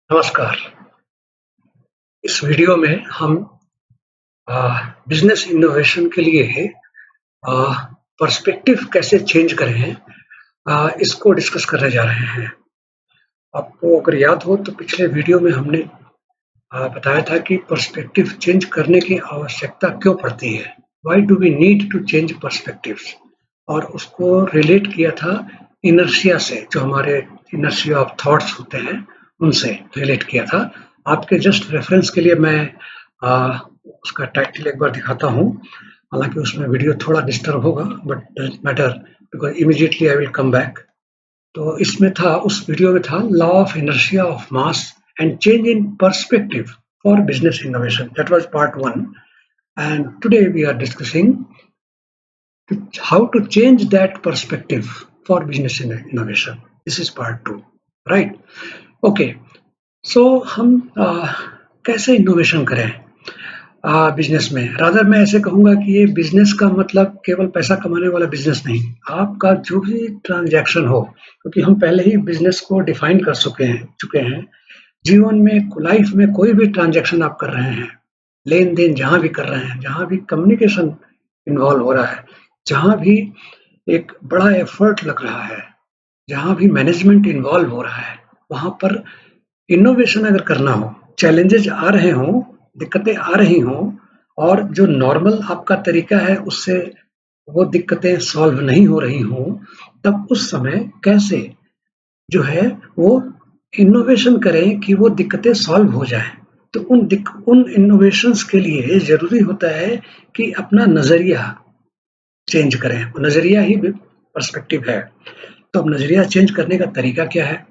नमस्कार। इस वीडियो में हम बिजनेस इनोवेशन के लिए अ, पर्सपेक्टिव कैसे चेंज करें इसको डिस्कस करने जा रहे हैं। आपको अगर याद हो तो पिछले वीडियो में हमने बताया था कि पर्सपेक्टिव चेंज करने की आवश्यकता क्यों पड़ती है? Why do we need to change perspectives? और उसको रिलेट किया था इनर्शिया से, जो हमारे इनर्शिया ऑफ थॉट्स होते हैं, उनसे रिलेट किया था। आपके जस्ट रेफरेंस के लिए मैं उसका टाइटल एक बार दिखाता हूँ। हालांकि उसमें वीडियो थोड़ा डिस्टर्ब होगा, but doesn't matter because immediately I will come back. तो इसमें था, उस वीडियो में था law of inertia of mass and change in perspective for business innovation. That was part 1 and today we are discussing how to change that perspective for business innovation. This is part 2, right? Okay, so हम कैसे innovation करें business में? Rather मैं ऐसे कहूंगा कि ये business का मतलब केवल पैसा कमाने वाला बिजनेस नहीं, आपका जो भी ट्रांजैक्शन हो, क्योंकि हम पहले ही बिजनेस को डिफाइन कर चुके हैं। जीवन में, लाइफ में कोई भी ट्रांजैक्शन आप कर रहे हैं, लेन देन जहां भी कर रहे हैं, जहां भी कम्युनिकेशन इन्वॉल्व हो रहा है, जहां भी एक बड़ा एफर्ट लग रहा है, जहां भी मैनेजमेंट इन्वॉल्व हो रहा है, वहां पर इनोवेशन अगर करना हो, चैलेंजेस आ रहे हों, दिक्कतें आ रही हों, और जो नॉर्मल आपका तरीका है उससे वो दिक्कतें सॉल्व नहीं हो रही हों, तब उस समय कैसे जो है वो इनोवेशन करें कि वो दिक्कतें सॉल्व हो जाएं। तो उन इनोवेशंस के लिए जरूरी होता है कि अपना नजरिया चेंज करें। नजरिया ही पर्सपेक्टिव है। तो अब नजरिया चेंज करने का तरीका क्या है?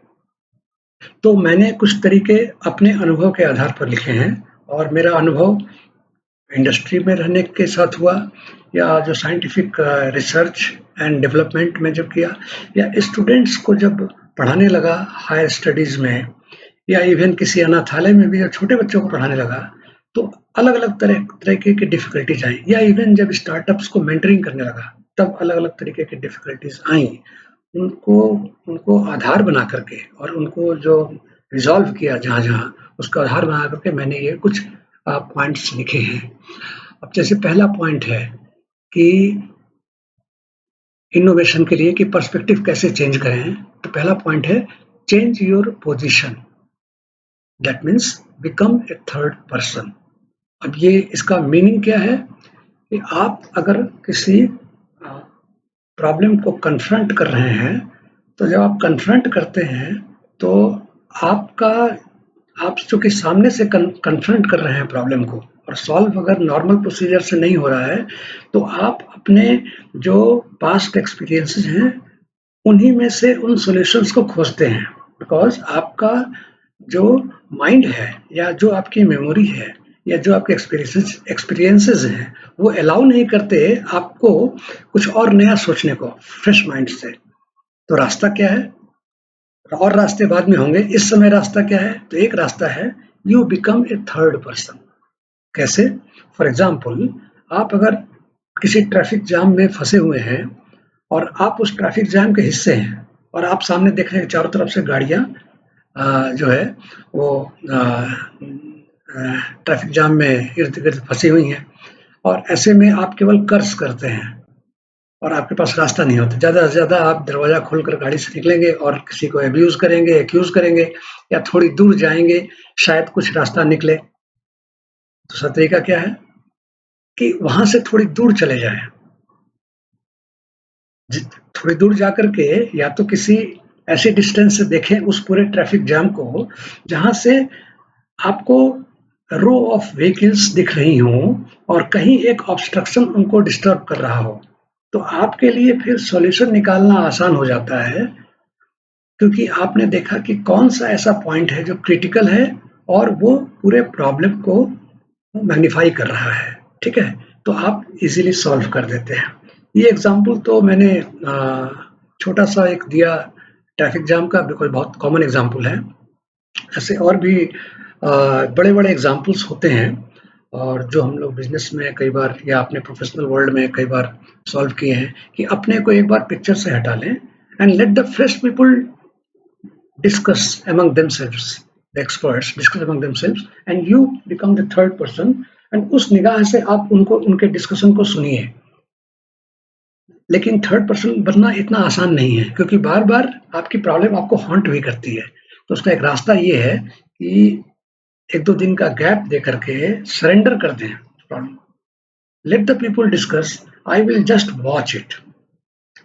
तो मैंने कुछ तरीके अपने अनुभव के आधार पर लिखे हैं, और मेरा अनुभव इंडस्ट्री में रहने के साथ हुआ, या जो साइंटिफिक रिसर्च एंड डेवलपमेंट में जब किया, या स्टूडेंट्स को जब पढ़ाने लगा हायर स्टडीज में, या इवन किसी अनाथालय में भी जब छोटे बच्चों को पढ़ाने लगा, तो अलग अलग तरह की डिफिकल्टीज आई, या इवन जब स्टार्टअप्स को मेंटरिंग करने लगा, तब अलग अलग तरीके की डिफिकल्टीज आई। उनको उनको आधार बना करके, और उनको जो रिजॉल्व किया जहाँ जहाँ, उसका आधार बना करके मैंने ये कुछ पॉइंट्स लिखे हैं। अब जैसे पहला पॉइंट है कि इनोवेशन के लिए कि पर्सपेक्टिव कैसे चेंज करें, तो पहला पॉइंट है change your position. That means become a third person. अब ये इसका मीनिंग क्या है कि आप अगर किसी प्रॉब्लम को कन्फ्रंट कर रहे हैं, तो जब आप कन्फ्रंट करते हैं तो आपका आप चूंकि सामने से कन्फ्रंट कर रहे हैं प्रॉब्लम को, और सॉल्व अगर नॉर्मल प्रोसीजर से नहीं हो रहा है, तो आप अपने जो पास्ट एक्सपीरियंसेस हैं उन्हीं में से उन सॉल्यूशंस को खोजते हैं। बिकॉज आपका जो माइंड है, या जो आपकी मेमोरी है, या जो आपके एक्सपीरियंसेस हैं, वो अलाउ नहीं करते आपको कुछ और नया सोचने को फ्रेश माइंड से। तो रास्ता क्या है? और रास्ते बाद में होंगे, इस समय रास्ता क्या है? तो एक रास्ता है you become a third person. कैसे? फॉर एग्जाम्पल, आप अगर किसी ट्रैफिक जाम में फंसे हुए हैं, और आप उस ट्रैफिक जाम के हिस्से हैं, और आप सामने देख रहे हैं चारों तरफ से गाड़ियां जो है वो ट्रैफिक जाम में इर्द गिर्द फंसी हुई हैं, और ऐसे में आप केवल कर्स करते हैं, और आपके पास रास्ता नहीं होता। ज़्यादा से ज़्यादा आप दरवाज़ा खोलकर गाड़ी से निकलेंगे और किसी को अब्यूज़ करेंगे, एक्यूज़ करेंगे, या थोड़ी दूर जाएँगे, शायद कुछ रास्ता निकले। दूसरा तरीका क्या है कि वहाँ से थोड़ी दूर चले जाएँ। थोड़ी दूर जाकर के या तो किसी ऐसे डिस्टेंस से देखें उस पूरे ट्रैफिक जाम को, जहाँ से आपको रो ऑफ व्हीकल्स दिख रही हों, और कहीं एक ऑब्स्ट्रक्शन उनको डिस्टर्ब कर रहा हो। तो आपके लिए फिर सॉल्यूशन निकालना आसान हो जाता है, क्योंकि आपने देखा कि कौन सा ऐसा पॉइंट है जो क्रिटिकल है, और वो पूरे प्रॉब्लम को मैग्नीफाई कर रहा है। ठीक है? तो आप इजीली सॉल्व कर देते हैं। ये एग्जाम्पल तो मैंने छोटा सा एक दिया ट्रैफिक जाम का, बिल्कुल बहुत कॉमन एग्जाम्पल है। ऐसे और भी बड़े बड़े एग्जाम्पल्स होते हैं, और जो हम लोग बिजनेस में कई बार, या अपने प्रोफेशनल वर्ल्ड में कई बार सॉल्व किए हैं, कि अपने को एक बार पिक्चर से हटा लें and let the fresh people discuss among themselves. the experts discuss among themselves and you become the third person and उस निगाह से आप उनको उनके डिस्कशन को सुनिए। लेकिन थर्ड पर्सन बनना इतना आसान नहीं है क्योंकि बार बार आपकी प्रॉब्लम आपको हॉन्ट भी करती है। तो उसका एक रास्ता ये है कि 1-2 दिन का गैप दे करके सरेंडर कर दें problem. Let the people discuss, I will just watch it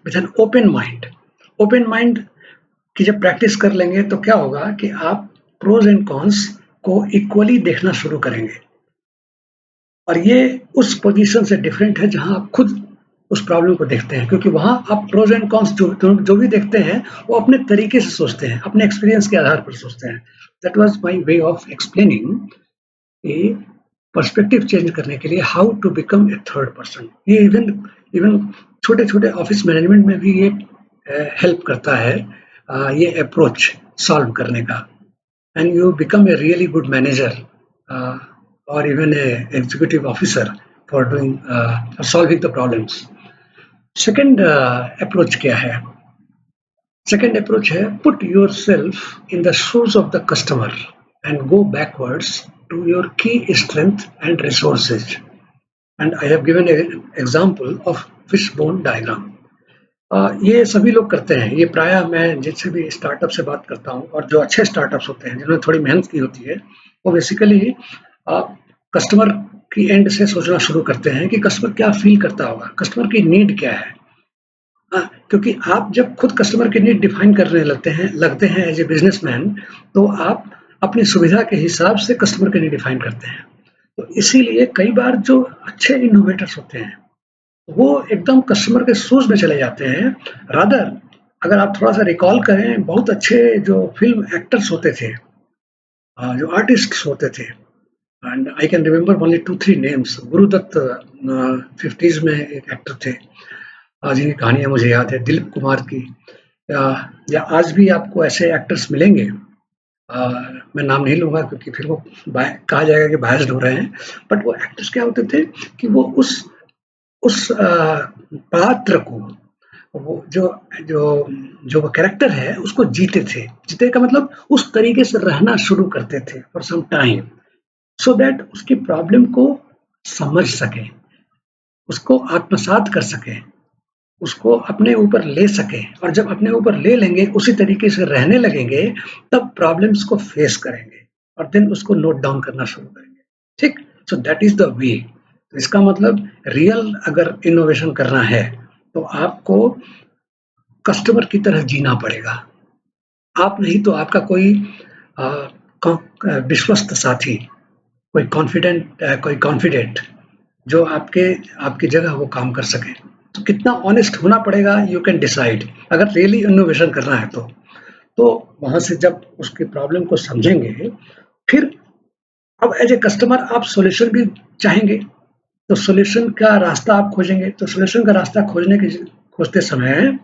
with an open mind. Open mind की जब प्रैक्टिस कर लेंगे तो क्या होगा कि आप प्रोज एंड कॉन्स को इक्वली देखना शुरू करेंगे और ये उस पोजीशन से डिफरेंट है जहां आप खुद उस प्रॉब्लम को देखते हैं, क्योंकि वहां आप प्रोज एंड कॉन्स जो भी देखते हैं वो अपने तरीके से सोचते हैं, अपने एक्सपीरियंस के आधार पर सोचते हैं। That was my way of explaining कि पर्सपेक्टिव चेंज करने के लिए how to become a third person. ये इवन छोटे छोटे ऑफिस मैनेजमेंट में भी ये हेल्प करता है ये अप्रोच सॉल्व करने का, and you become a really good manager or even a executive officer for doing solving the problems. Second approach क्या है? Second approach है put yourself in the shoes of the customer and go backwards to your key strength and resources. And I have given an example of fishbone diagram. ये सभी लोग करते हैं। ये प्रायः मैं जिनसे भी स्टार्टअप से बात करता हूँ और जो अच्छे स्टार्टअप्स होते हैं जिन्होंने थोड़ी मेहनत की होती है वो बेसिकली कस्टमर की एंड से सोचना शुरू करते हैं कि कस्टमर क्या फील करता होगा, कस्टमर की नीड क्या है। क्योंकि आप जब खुद कस्टमर की नीड डिफाइन करने लगते हैं एज ए बिजनेसमैन, तो आप अपनी सुविधा के हिसाब से कस्टमर की नीड डिफाइन करते हैं। तो इसीलिए कई बार जो अच्छे इनोवेटर्स होते हैं वो एकदम कस्टमर के शूज में चले जाते हैं। रादर अगर आप थोड़ा सा रिकॉल करें, बहुत अच्छे जो फिल्म एक्टर्स होते थे, जो आर्टिस्ट होते थे, and I can remember only 2-3 names. Guru Dutt 50s में एक एक्टर थे जिनकी कहानियां मुझे याद है, दिलीप कुमार की, या आज भी आपको ऐसे एक्टर्स मिलेंगे। मैं नाम नहीं लूंगा क्योंकि फिर वो कहा जाएगा कि बायस्ड हो रहे हैं, बट वो एक्टर्स क्या होते थे कि वो उस पात्र को, वो जो वो कैरेक्टर है उसको जीते थे। जीते का मतलब उस तरीके से रहना शुरू करते थे for some time, so that उसकी प्रॉब्लम को समझ सके, उसको आत्मसात कर सके, उसको अपने ऊपर ले सके, और जब अपने ऊपर ले लेंगे उसी तरीके से रहने लगेंगे तब प्रॉब्लम्स को फेस करेंगे और देन उसको नोट डाउन करना शुरू करेंगे। ठीक, so that is the way. तो इसका मतलब रियल अगर इनोवेशन करना है तो आपको कस्टमर की तरह जीना पड़ेगा। आप नहीं तो आपका कोई विश्वस्त साथी, कोई कॉन्फिडेंट जो आपकी जगह वो काम कर सके। तो कितना ऑनेस्ट होना पड़ेगा यू कैन डिसाइड, अगर रियली इनोवेशन करना है तो वहां से जब उसकी प्रॉब्लम को समझेंगे, फिर अब एज ए कस्टमर आप सॉल्यूशन भी चाहेंगे तो सॉल्यूशन का रास्ता आप खोजेंगे। तो सॉल्यूशन का रास्ता खोजते समय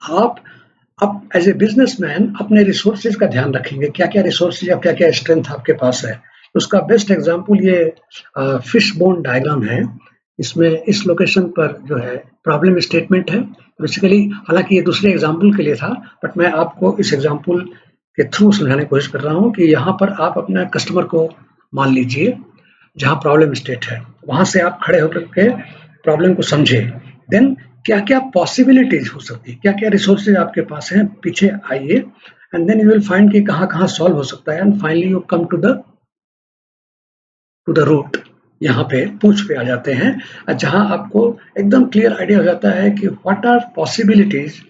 आप एज ए बिजनेसमैन अपने रिसोर्सेज का ध्यान रखेंगे, क्या क्या रिसोर्सेज और क्या क्या स्ट्रेंथ आपके पास है। उसका बेस्ट एग्जांपल ये फिश बोन डायग्राम है। इसमें इस लोकेशन पर जो है प्रॉब्लम स्टेटमेंट है बेसिकली, हालांकि ये दूसरे एग्जांपल के लिए था, बट मैं आपको इस एग्जांपल के थ्रू समझाने की कोशिश कर रहा हूँ कि यहाँ पर आप अपने कस्टमर को मान लीजिए जहाँ प्रॉब्लम स्टेट है, वहां से आप खड़े होकर के प्रॉब्लम को समझे, देन क्या क्या पॉसिबिलिटीज हो सकती है, क्या क्या रिसोर्सेज आपके पास हैं, पीछे आइए and then you will find कि कहाँ कहाँ सॉल्व हो सकता है, and finally you come to the root. यहाँ पे पूंछ पे आ जाते हैं जहां आपको एकदम क्लियर आइडिया हो जाता है कि what are possibilities,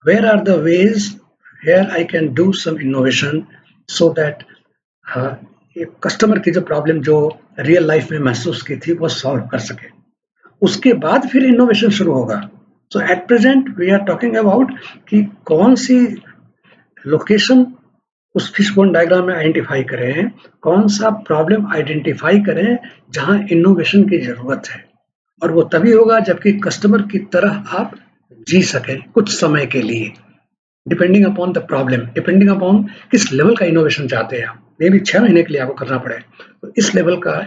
where are the ways where I can do some innovation so that customer की जो प्रॉब्लम जो रियल लाइफ में महसूस की थी वो सॉल्व कर सके। उसके बाद फिर इनोवेशन शुरू होगा। So at present we are talking about कि कौन सी लोकेशन उस फिशबोन डायग्राम में आइडेंटिफाई करें, कौन सा प्रॉब्लम आइडेंटिफाई करें जहां इनोवेशन की जरूरत है, और वो तभी होगा जबकि कस्टमर की तरह आप जी सकें कुछ समय के लिए, depending upon the problem, depending upon किस लेवल का इनोवेशन चाहते हैं आप। मे बी 6 महीने के लिए आपको करना पड़े, तो इस लेवल का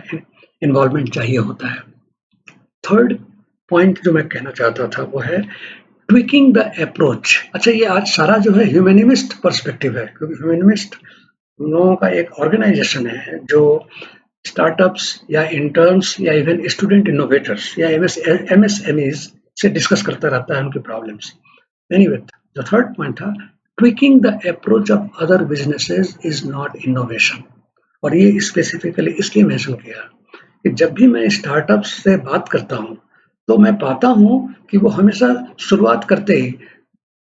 इन्वॉल्वमेंट चाहिए होता है। थर्ड पॉइंट जो मैं कहना चाहता था वो है ट्विकिंग द अप्रोच। अच्छा, ये आज सारा जो है ह्यूमनिस्ट पर्सपेक्टिव है, क्योंकि ह्यूमनिस्ट हम लोगों का एक ऑर्गेनाइजेशन है जो स्टार्टअप्स या इंटर्न्स या इवन स्टूडेंट इनोवेटर्स या एमएसएमईज से डिस्कस करता रहता है उनकी problems. Anyway, the third point था tweaking the approach of other businesses is not innovation. और ये स्पेसिफिकली इसलिए मेंशन किया कि जब भी मैं स्टार्टअप्स से बात करता हूँ तो मैं पाता हूँ कि वो हमेशा शुरुआत करते ही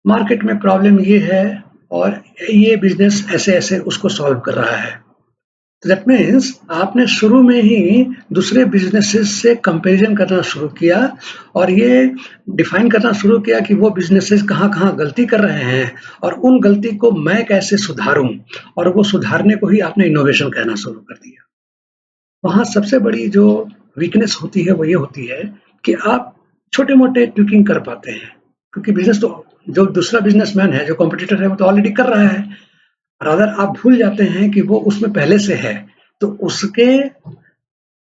मार्केट में प्रॉब्लम ये है और ये बिजनेस ऐसे ऐसे उसको सॉल्व कर रहा है। दैट मीन्स आपने शुरू में ही दूसरे बिजनेसेस से कंपैरिजन करना शुरू किया और ये डिफाइन करना शुरू किया कि वो बिजनेसेस कहाँ कहाँ गलती कर रहे हैं और उन गलती को मैं कैसे सुधारूं, और वो सुधारने को ही आपने इनोवेशन कहना शुरू कर दिया। वहाँ सबसे बड़ी जो वीकनेस होती है वो ये होती है कि आप छोटे-मोटे ट्विकिंग कर पाते हैं, क्योंकि बिज़नेस तो जो दूसरा बिज़नेसमैन है, जो कॉम्पिटिटर है, वो तो ऑलरेडी कर रहा है। और अगर आप भूल जाते हैं कि वो उसमें पहले से है, तो उसके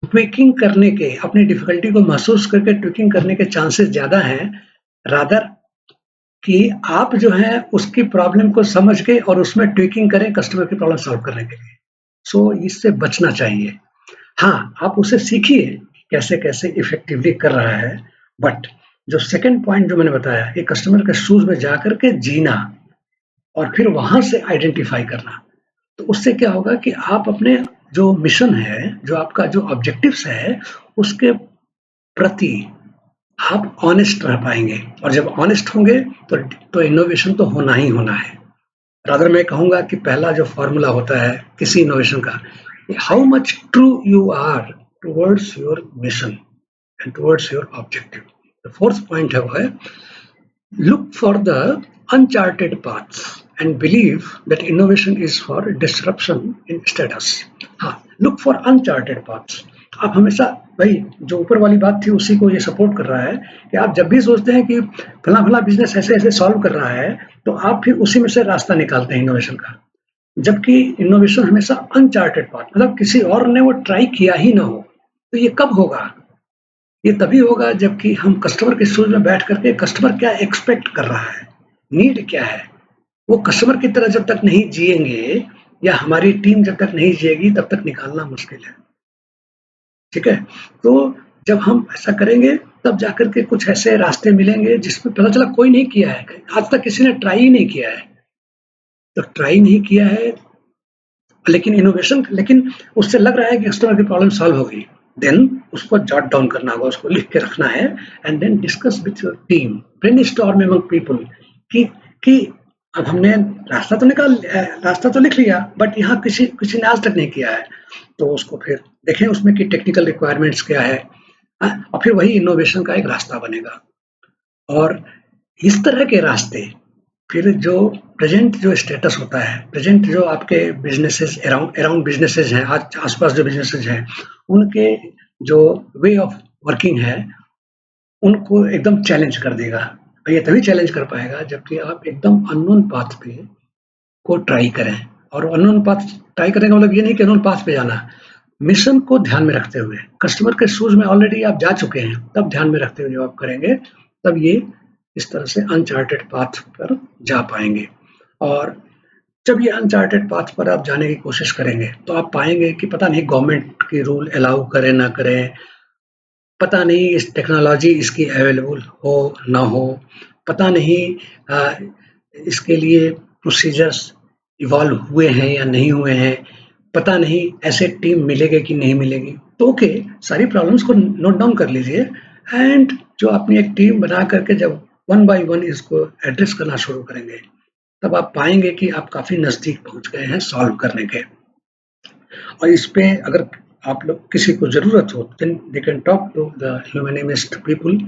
ट्विकिंग करने के, अपनी डिफ़िकल्टी को महसूस करके ट्विकिंग करने के चांसेस ज़्यादा हैं, रादर कि आप जो है उसकी प्रॉब्लम को समझ के और उसमें ट्विकिंग करें कस्टमर की प्रॉब्लम सॉल्व करने के लिए। सो इससे बचना चाहिए। हाँ, आप उसे सीखिए कैसे-कैसे इफ़ेक्टिवली कर रहा है, बट जो सेकंड पॉइंट जो मैंने बताया कि कस्टमर के शूज़ में जाकर के जीना और फिर वहाँ से आइडेंटिफ़ाई करना, तो उससे क्या होगा कि आप अपने जो मिशन है, जो आपका जो ऑब्जेक्टिव्स है, उसके प्रति आप ऑनेस्ट रह पाएँगे, और जब ऑनेस्ट होंगे तो इनोवेशन तो होना ही होना है। रादर मैं कहूँगा कि पहला जो फ़ॉर्मूला होता है किसी इनोवेशन का, how much true you are towards your mission and towards your objective. The fourth point है वो है look for the uncharted paths and believe that innovation is for disruption in status. हाँ, look for uncharted paths. आप हमेशा भाई जो ऊपर वाली बात थी उसी को ये सपोर्ट कर रहा है कि आप जब भी सोचते हैं कि फला फला बिजनेस ऐसे ऐसे सॉल्व कर रहा है तो आप फिर उसी में से रास्ता निकालते हैं इनोवेशन का, जबकि इनोवेशन हमेशा अनचार्टेड पाथ, मतलब किसी और ने वो ट्राई किया ही ना हो। तो ये कब होगा? ये तभी होगा जबकि हम कस्टमर के शूज में बैठ करके कस्टमर क्या एक्सपेक्ट कर रहा है, नीड क्या है, वो कस्टमर की तरह जब तक नहीं जिएंगे या हमारी टीम जब तक नहीं जिएगी तब तक निकालना मुश्किल है। ठीक है, तो जब हम ऐसा करेंगे तब जाकर के कुछ ऐसे रास्ते मिलेंगे जिसमें पता चला कोई नहीं किया है, आज तक किसी ने ट्राई ही नहीं किया है। तो ट्राई नहीं किया है लेकिन इनोवेशन, लेकिन उससे लग रहा है कि कस्टमर की प्रॉब्लम सॉल्व होगी, देन उसको जॉट डाउन करना होगा, उसको लिख के रखना है and then discuss with your team, brainstorm among people कि कि अब हमने रास्ता तो लिख लिया बट यहाँ किसी किसी ने आज तक नहीं किया है, तो उसको फिर देखें उसमें की टेक्निकल रिक्वायरमेंट्स क्या है, और फिर वही इनोवेशन का एक रास्ता बनेगा। और इस तरह के रास्ते फिर जो प्रेजेंट जो स्टेटस होता है, प्रेजेंट जो आपके बिजनेसेस अराउंड अराउंड बिजनेसेस हैं, आज आसपास जो बिजनेसेस हैं, उनके जो वे ऑफ वर्किंग है उनको एकदम चैलेंज कर देगा। और ये तभी चैलेंज कर पाएगा जबकि आप एकदम अननोन पाथ पे को ट्राई करें। और अननोन पाथ ट्राई करने का मतलब ये नहीं कि अननोन पाथ पे जाना, मिशन को ध्यान में रखते हुए, कस्टमर के शूज में ऑलरेडी आप जा चुके हैं, तब ध्यान में रखते हुए जब आप करेंगे तब ये इस तरह से अनचार्टेड पाथ पर जा पाएंगे। और जब ये अनचार्टेड पाथ पर आप जाने की कोशिश करेंगे तो आप पाएंगे कि पता नहीं गवर्नमेंट की रूल अलाउ करे ना करें, पता नहीं इस टेक्नोलॉजी इसकी अवेलेबल हो ना हो, पता नहीं इसके लिए प्रोसीजर्स इवॉल्व हुए हैं या नहीं हुए हैं, पता नहीं ऐसे टीम मिलेगी कि नहीं मिलेगी। तो ओके, सारी प्रॉब्लम्स को नोट डाउन कर लीजिए एंड जो अपनी एक टीम बना करके जब वन बाय वन इसको एड्रेस करना शुरू करेंगे तब आप पाएंगे कि आप काफ़ी नज़दीक पहुंच गए हैं सॉल्व करने के। और इस पे अगर आप लोग किसी को ज़रूरत हो then they can talk to the humanist people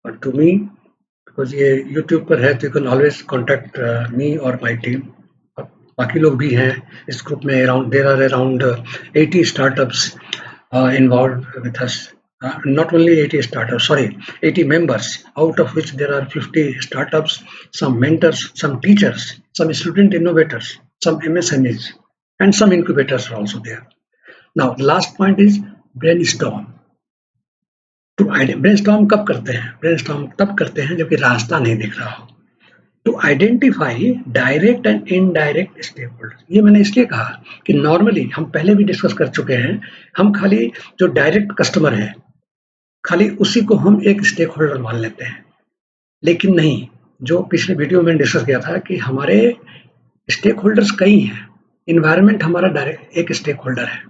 और टू मी, बिकॉज ये यूट्यूब पर है तो you can always contact me और माई टीम। और बाकी लोग भी हैं इस ग्रुप में, around there are around 80 startups involved with us. Not only 80 startups, sorry, 80 members, out of which there are 50 startups, some mentors, some teachers, some student innovators, some MSMEs, and some incubators are also there. Now, the last point is brainstorm. To brainstorm कब करते हैं? Brainstorm तब करते हैं जबकि रास्ता नहीं दिख रहा हो। To identify direct and indirect stake holders. ये मैंने इसलिए कहा कि नॉर्मली हम पहले भी डिस्कस कर चुके हैं, हम खाली जो डायरेक्ट कस्टमर है खाली उसी को हम एक स्टेक होल्डर मान लेते हैं, लेकिन नहीं, जो पिछले वीडियो में डिस्कस किया था कि हमारे स्टेक होल्डर्स कई हैं, इन्वायरमेंट हमारा डायरेक्ट एक स्टेक होल्डर है।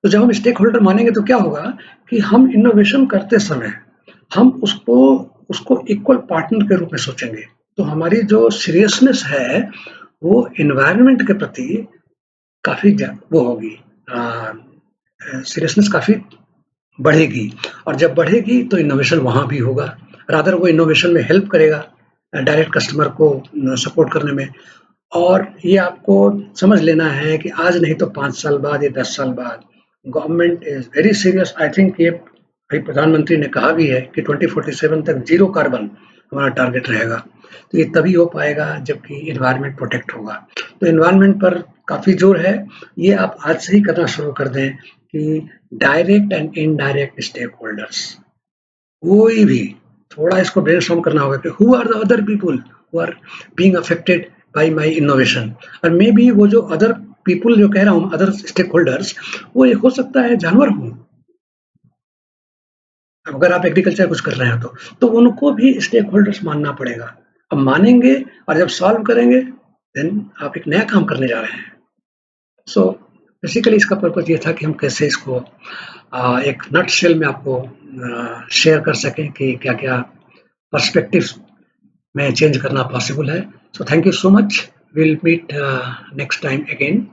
तो जब हम स्टेक होल्डर मानेंगे तो क्या होगा कि हम इनोवेशन करते समय हम उसको उसको इक्वल पार्टनर के रूप में सोचेंगे। तो हमारी जो सीरियसनेस है वो इन्वायरमेंट के प्रति काफी वो होगी, सीरियसनेस काफी बढ़ेगी, और जब बढ़ेगी तो इनोवेशन वहां भी होगा, रादर वो इनोवेशन में हेल्प करेगा डायरेक्ट कस्टमर को सपोर्ट करने में। और ये आपको समझ लेना है कि आज नहीं तो 5 साल बाद या 10 साल बाद government is very serious. I think ये भाई प्रधानमंत्री ने कहा भी है कि 2047 तक जीरो कार्बन हमारा टारगेट रहेगा। तो ये तभी हो पाएगा जबकि इन्वायरमेंट प्रोटेक्ट होगा। तो इन्वायरमेंट पर काफी जोर है, ये आप आज से ही करना शुरू कर दें कि direct and indirect stake holders, कोई भी थोड़ा इसको ब्रेनस्टॉर्म करना होगा कि who are the other people who are being affected by my innovation. और मे बी वो जो अदर पीपल जो कह रहा हूँ, अदर स्टेक होल्डर्स, वो एक हो सकता है जानवर हो, अगर आप एग्रीकल्चर कुछ कर रहे हैं तो उनको भी स्टेक होल्डर्स मानना पड़ेगा। अब मानेंगे और जब सॉल्व करेंगे देन आप एक नया काम करने जा रहे हैं। सो बेसिकली इसका पर्पज ये था कि हम कैसे इसको एक नट शेल में आपको शेयर कर सकें कि क्या क्या पर्सपेक्टिव्स में चेंज करना पॉसिबल है। So thank you so much, will meet next time again.